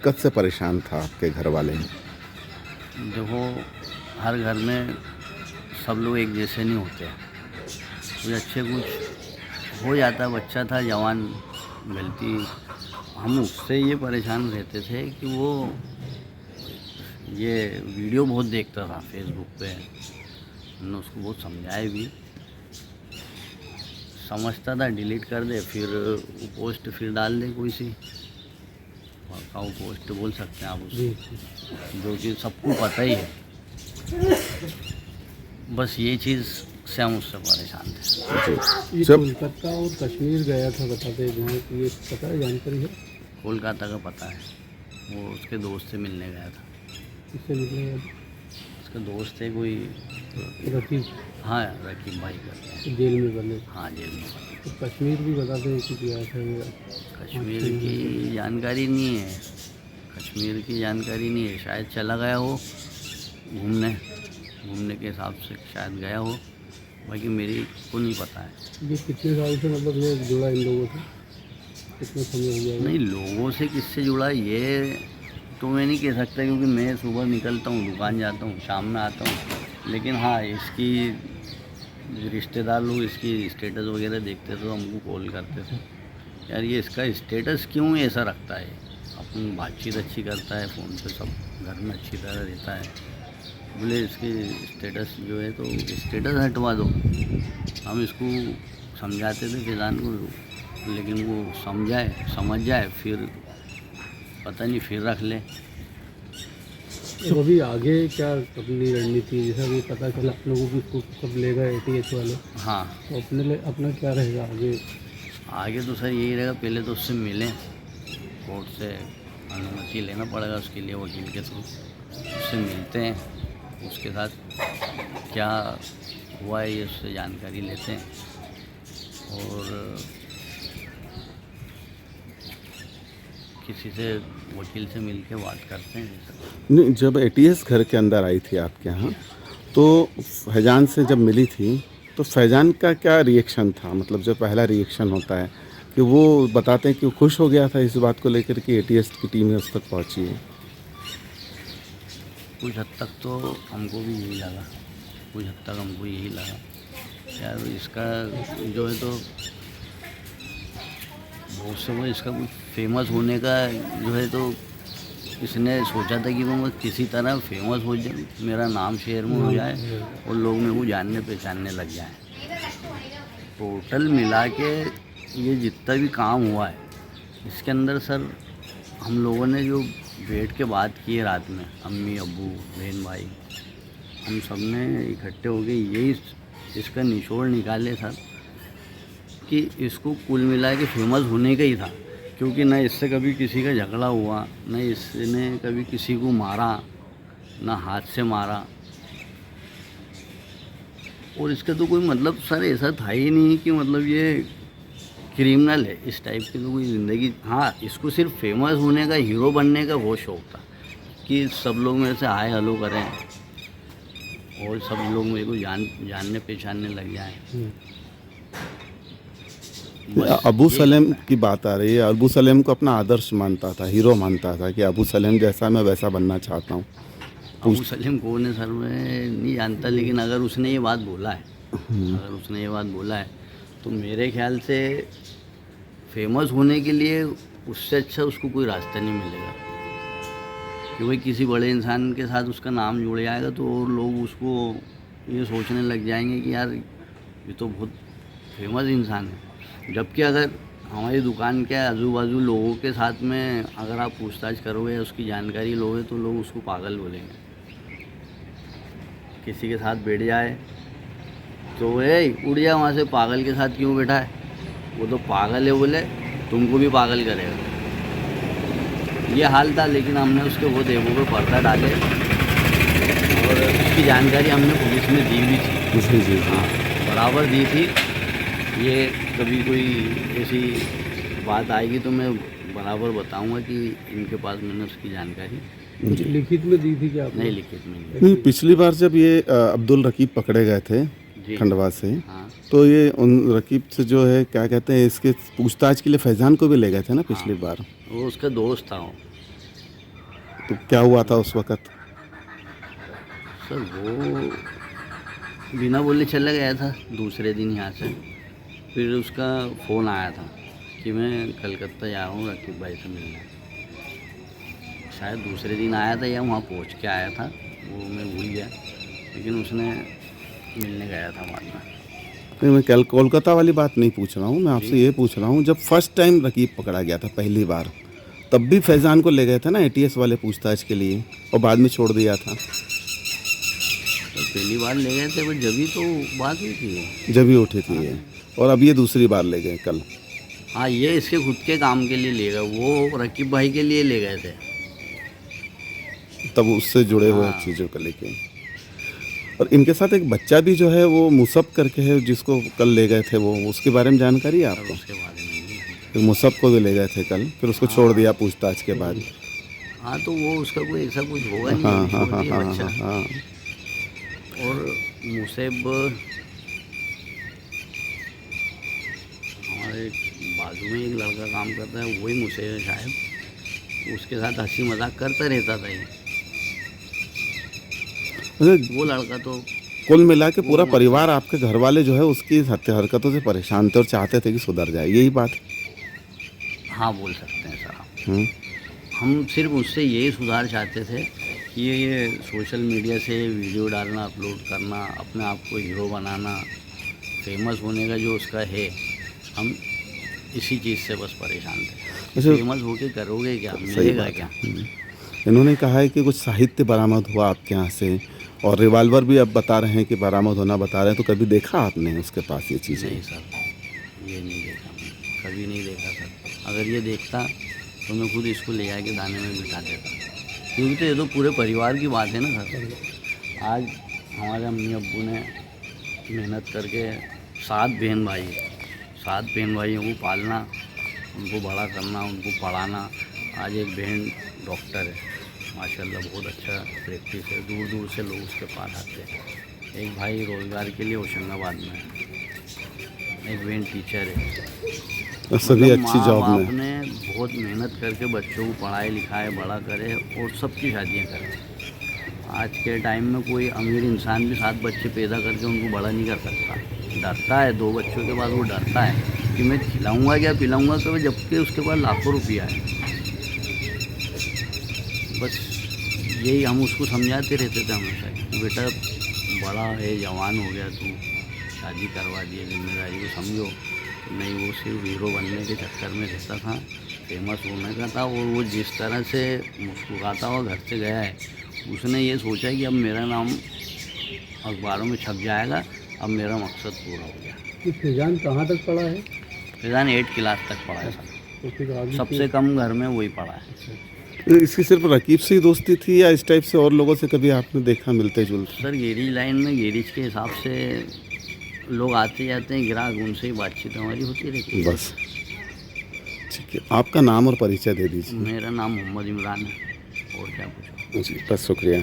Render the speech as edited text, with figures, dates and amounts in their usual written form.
दिक्कत से परेशान था आपके घर वाले? देखो, हर घर में सब लोग एक जैसे नहीं होते। कुछ अच्छे, कुछ हो जाता है। बच्चा था, जवान, गलती। हम उससे ये परेशान रहते थे कि वो ये वीडियो बहुत देखता था फेसबुक पे। हमने उसको बहुत समझाया भी, समझता था, डिलीट कर दे, फिर वो पोस्ट फिर डाल दे कोई सी वो पोस्ट बोल सकते हैं आप उसको, जो कि सबको पता ही है। बस ये चीज़ से हम उससे परेशान थे। ये जब कोलकाता और कश्मीर गया था, बताते जहाँ की ये पता है, जानकारी है? कोलकाता का पता है, वो उसके दोस्त से मिलने गया था। किससे निकले? उसके दोस्त थे कोई, रकीब? हाँ, रकीब भाई करते हैं। जेल में बने? हाँ, जेल में। तो कश्मीर भी बताते हैं कि गया था ये। कश्मीर की जानकारी नहीं है, कश्मीर की जानकारी नहीं है। शायद चला गया हो घूमने के हिसाब से शायद गया हो, बाकी मेरी को नहीं पता है। ये कितने साल से मतलब ये जुड़ा इन लोगों से? कितने समय हो गया? नहीं, लोगों से किससे जुड़ा ये तो मैं नहीं कह सकता, क्योंकि मैं सुबह निकलता हूँ, दुकान जाता हूँ, शाम में आता हूँ। लेकिन हाँ, इसकी रिश्तेदार लोग इसकी स्टेटस वगैरह देखते तो हमको कॉल करते थे, यार ये इसका स्टेटस क्यों ऐसा रखता है। अपन बातचीत अच्छी करता है फ़ोन पे, सब घर में अच्छी तरह रहता है, बोले इसकी स्टेटस जो है तो स्टेटस हटवा दो। हम इसको समझाते थे फिजान को, लेकिन वो समझ जाए, फिर पता नहीं फिर रख ले। तो अभी आगे क्या अपनी रणनीति, जैसा कि पता चला आप लोगों की इसको कब ले गए ATH वाले, हाँ, तो अपना क्या रहेगा आगे? आगे तो सर यही रहेगा, पहले तो उससे मिलें, कोर्ट से अनुमति लेना पड़ेगा उसके लिए, वकील के थ्रू उससे मिलते हैं, उसके साथ क्या हुआ है ये उससे जानकारी लेते हैं, और किसी से वकील से मिल के बात करते हैं। नहीं, जब ATS घर के अंदर आई थी आपके यहाँ, तो फैजान से जब मिली थी तो फैजान का क्या रिएक्शन था? मतलब जो पहला रिएक्शन होता है कि वो बताते हैं कि वो खुश हो गया था इस बात को लेकर कि ATS की टीम उस तक पहुँची है। कुछ हद तक तो हमको भी यही लगा, कुछ हद तक हमको यही लगा, यार इसका जो है तो बहुत समय इसका कुछ फेमस होने का जो है तो इसने सोचा था कि वो मैं किसी तरह फेमस हो जाए, मेरा नाम शहर में हो जाए और लोग मेरे को जानने पहचानने लग जाए। टोटल मिला के ये जितना भी काम हुआ है इसके अंदर सर, हम लोगों ने जो बैठ के बात की है रात में, अम्मी अब्बू बहन भाई, हम सब ने इकट्ठे हो गए यही इसका निचोड़ निकाले सर, कि इसको कुल मिला के फेमस होने का ही था। क्योंकि न इससे कभी किसी का झगड़ा हुआ, न इसने कभी किसी को मारा, न हाथ से मारा, और इसका तो कोई मतलब सर ऐसा था ही नहीं कि मतलब ये क्रिमिनल है, इस टाइप की तो कोई ज़िंदगी। हाँ, इसको सिर्फ फेमस होने का, हीरो बनने का बहुत शौक था कि सब लोग मेरे से हाय हेलो करें और सब लोग मेरे को जानने पहचानने लग जाएं। अबू सलेम की बात आ रही है। अबू सलेम को अपना आदर्श मानता था, हीरो मानता था कि अबू सलेम जैसा मैं वैसा बनना चाहता हूँ। अबू सलीम कौन है सर, मैं नहीं जानता, लेकिन अगर उसने ये बात बोला है, तो मेरे ख्याल से फेमस होने के लिए उससे अच्छा उसको कोई रास्ता नहीं मिलेगा कि भाई किसी बड़े इंसान के साथ उसका नाम जुड़ जाएगा तो और लोग उसको ये सोचने लग जाएंगे कि यार ये तो बहुत फेमस इंसान है। जबकि अगर हमारी दुकान के आजू बाजू लोगों के साथ में अगर आप पूछताछ करोगे या उसकी जानकारी लोगे तो लोग उसको पागल बोलेंगे। किसी के साथ बैठ जाए तो उड़ जा वहाँ से, पागल के साथ क्यों बैठा है, वो तो पागल है, बोले तुमको भी पागल करेगा, ये हाल था। लेकिन हमने उसके वो देवों पे पर्दा डाले और उसकी जानकारी हमने पुलिस में दी भी थी। जी। हाँ, बराबर दी थी। ये कभी कोई ऐसी बात आएगी तो मैं बराबर बताऊंगा कि इनके पास मैंने उसकी जानकारी लिखित में दी थी क्या आपने? नहीं, लिखित में नहीं, पिछली बार जब ये अब्दुल रकीब पकड़े गए थे खंडवा से, हाँ, तो ये उन रकीब से जो है क्या कहते हैं, इसके पूछताछ के लिए फैजान को भी ले गए थे ना पिछली बार। वो उसका दोस्त था। तो क्या हुआ था उस वक्त? सर वो बिना बोले चला गया था दूसरे दिन यहाँ से। फिर उसका फ़ोन आया था कि मैं कलकत्ता जा रहा हूँ रकीब भाई से मिलने। शायद दूसरे दिन आया था या वहाँ पहुँच के आया था, वो मैं भूल गया, लेकिन उसने मिलने गया था बाद में। नहीं, मैं कल कोलकाता वाली बात नहीं पूछ रहा हूँ, मैं आपसे ये पूछ रहा हूँ जब फर्स्ट टाइम रकीब पकड़ा गया था पहली बार, तब भी फैज़ान को ले गए थे ना एटीएस वाले पूछताछ के लिए और बाद में छोड़ दिया था? तो पहली बार ले गए थे वो जब ही तो बात हुई थी। जब ही उठी थी ये, और अब ये दूसरी बार ले गए कल। हाँ, ये इसके खुद के काम के लिए ले गए, वो रकीब भाई के लिए ले गए थे। तब उससे जुड़े हुए हाँ। चीज़ों को लेके। और इनके साथ एक बच्चा भी जो है वो मुसब करके है, जिसको कल ले गए थे, वो उसके बारे में जानकारी है सर आपको? उसके बारे में नहीं है। फिर मुसब को भी ले गए थे कल, फिर उसको छोड़ दिया पूछताछ के बाद। हाँ, तो वो उसका कोई ऐसा कुछ होगा नहीं, हाँ हाँ छोड़ हाँ दिया हाँ बच्चा। हाँ हाँ। और मुसेब हमारे बाजू में एक लड़का काम करता है, वही मुसेब है शायद, उसके साथ हंसी मजाक करता रहता था ये। मतलब वो लड़का तो कुल मिला के पूरा परिवार, आपके घर वाले जो है उसकी हरकतों से परेशान थे और चाहते थे कि सुधर जाए, यही बात? हाँ बोल सकते हैं सर आप। हम्म। हम सिर्फ उससे यही सुधार चाहते थे कि ये सोशल मीडिया से वीडियो डालना, अपलोड करना, अपने आप को हीरो बनाना, फेमस होने का जो उसका है, हम इसी चीज़ से बस परेशान थे। अच्छा। फेमस होके करोगे क्या, सही मिलेगा बात क्या? है। इन्होंने कहा है कि कुछ साहित्य बरामद हुआ आपके यहाँ से, और रिवाल्वर भी अब बता रहे हैं कि बरामद होना बता रहे हैं, तो कभी देखा आपने उसके पास ये चीज़ें? नहीं सर, ये नहीं देखा मैंने, कभी नहीं देखा सर। अगर ये देखता तो मैं खुद इसको ले आके दाने में बिठा देता, क्योंकि तो ये तो पूरे परिवार की बात है ना सर। आज हमारे अम्मी अब्बू ने मेहनत करके 7 बहन भाइयों को पालना, उनको बड़ा करना, उनको पढ़ाना। आज एक बहन डॉक्टर है, माशाल्लाह बहुत अच्छा प्रैक्टिस है, दूर दूर से लोग उसके पास आते हैं। एक भाई रोज़गार के लिए होशंगाबाद में है, एक बहन टीचर है। और सभी अच्छी माँ जॉब बाप में। ने बहुत मेहनत करके बच्चों को पढ़ाए लिखाए बड़ा करे और सबकी शादियाँ करें। आज के टाइम में कोई अमीर इंसान भी 7 बच्चे पैदा करके उनको बड़ा नहीं कर सकता, डरता है। 2 बच्चों के बाद वो डरता है कि मैं खिलाऊंगा या पिलाऊंगा, तो जबकि उसके पास लाखों रुपया है। बस यही हम उसको समझाते रहते थे हमेशा कि बेटा बड़ा है, जवान हो गया, तू शादी करवा दिए, जिम्मेदारी को समझो। नहीं, वो सिर्फ हीरो बनने के चक्कर में रहता था, फेमस होने का था। और वो जिस तरह से मुस्कुराता हुआ घर से गया है, उसने ये सोचा कि अब मेरा नाम अखबारों में छप जाएगा, अब मेरा मकसद पूरा हो गया। कि फैज़ान कहाँ तक पढ़ा है? फैज़ान 8 क्लास तक पढ़ा है सर, तो फिर आगे सबसे कम घर में वही पढ़ा है। इसकी सिर्फ रकीब से ही दोस्ती थी या इस टाइप से और लोगों से कभी आपने देखा मिलते जुलते? सर गैरेज लाइन में गैरेज के हिसाब से लोग आते जाते हैं, ग्राहक, उनसे ही बातचीत हमारी होती रहती है। बस ठीक है, आपका नाम और परिचय दे दीजिए। मेरा नाम मोहम्मद इमरान है, और क्या पूछो। जी बस, शुक्रिया।